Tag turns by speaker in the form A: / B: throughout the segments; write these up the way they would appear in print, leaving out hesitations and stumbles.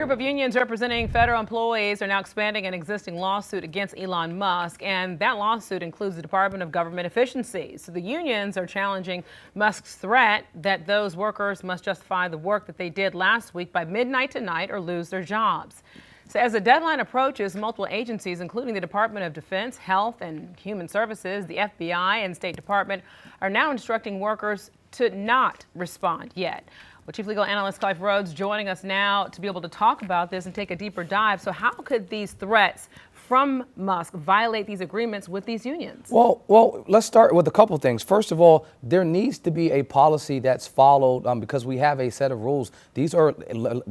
A: A group of unions representing federal employees are now expanding an existing lawsuit against Elon Musk, and that lawsuit includes the Department of Government Efficiency. So the unions are challenging Musk's threat that those workers must justify the work that they did last week by midnight tonight or lose their jobs. So as the deadline approaches, multiple agencies, including the Department of Defense, Health and Human Services, the FBI, and State Department, are now instructing workers to not respond yet. Well, Chief Legal Analyst Clive Rhodes joining us now to be able to talk about this and take a deeper dive. So how could these threats from Musk violate these agreements with these unions?
B: Well, let's start with a couple of things. First of all, there needs to be a policy that's followed because we have a set of rules. These are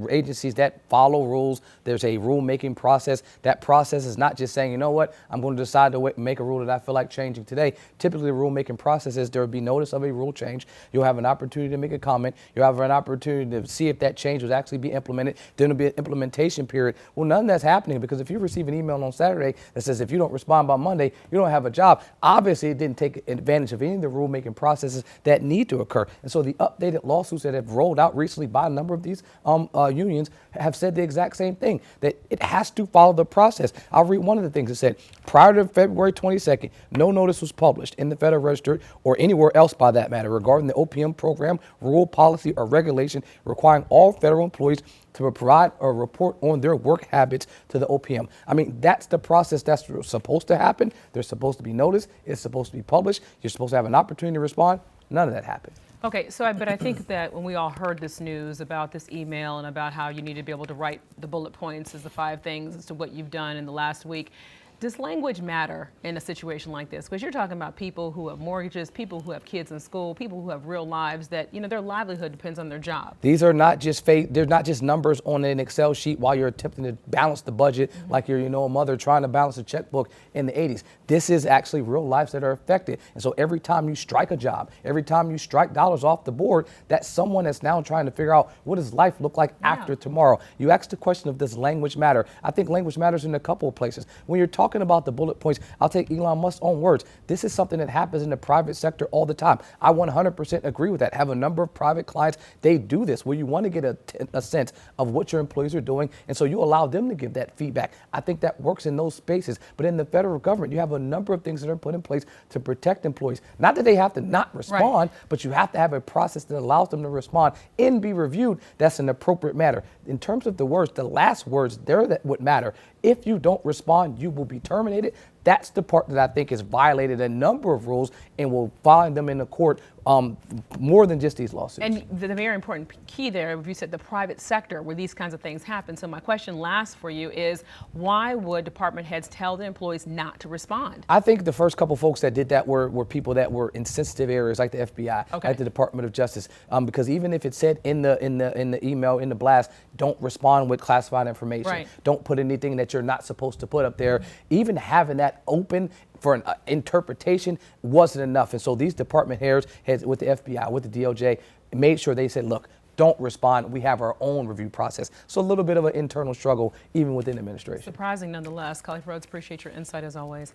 B: agencies that follow rules. There's a rule-making process. That process is not just saying, you know what, I'm going to decide to make a rule that I feel like changing today. Typically, the rule-making process is there will be notice of a rule change. You'll have an opportunity to make a comment. You'll have an opportunity to see if that change was actually be implemented. Then there'll be an implementation period. Well, none of that's happening because if you receive an email on Saturday that says if you don't respond by Monday, you don't have a job. Obviously, it didn't take advantage of any of the rulemaking processes that need to occur. And so the updated lawsuits that have rolled out recently by a number of these unions have said the exact same thing, that it has to follow the process. I'll read one of the things it said. Prior to February 22nd, no notice was published in the Federal Register or anywhere else by that matter regarding the OPM program, rule, policy, or regulation requiring all federal employees to provide or report on their work habits to the OPM. I mean, that's the process that's supposed to happen. There's supposed to be notice. It's supposed to be published. You're supposed to have an opportunity to respond. None of that happened.
A: Okay, but I think that when we all heard this news about this email and about how you need to be able to write the bullet points as the 5 things as to what you've done in the last week, does language matter in a situation like this? Because you're talking about people who have mortgages, people who have kids in school, people who have real lives that, you know, their livelihood depends on their job.
B: These are not just they're not just numbers on an Excel sheet while you're attempting to balance the budget like you're, a mother trying to balance a checkbook in the 80s. This is actually real lives that are affected. And so every time you strike a job, every time you strike dollars off the board, that's someone that's now trying to figure out what does life look like after tomorrow. You asked the question of does language matter? I think language matters in a couple of places. When you're talking about the bullet points, I'll take Elon Musk's own words. This is something that happens in the private sector all the time. I 100% agree with that. Have a number of private clients, they do this where you want to get a sense of what your employees are doing, and so you allow them to give that feedback. I think that works in those spaces. But in the federal government, you have a number of things that are put in place to protect employees. Not that they have to not respond, but you have to have a process that allows them to respond and be reviewed. That's an appropriate matter. In terms of the words, the last words, they're that would matter. If you don't respond, you will be terminated. That's the part that I think has violated a number of rules and will find them in the court more than just these lawsuits.
A: And the very important key there, if you said the private sector where these kinds of things happen. So my question last for you is, why would department heads tell the employees not to respond?
B: I think the first couple folks that did that were people that were in sensitive areas like the FBI, like the Department of Justice, because even if it said in the email, in the blast, don't respond with classified information, don't put anything that you're not supposed to put up there, even having that open for an interpretation wasn't enough. And so these department heads with the FBI, with the DOJ, made sure they said, look, don't respond. We have our own review process. So a little bit of an internal struggle even within the administration.
A: Surprising nonetheless. Clive Rhodes, appreciate your insight as always.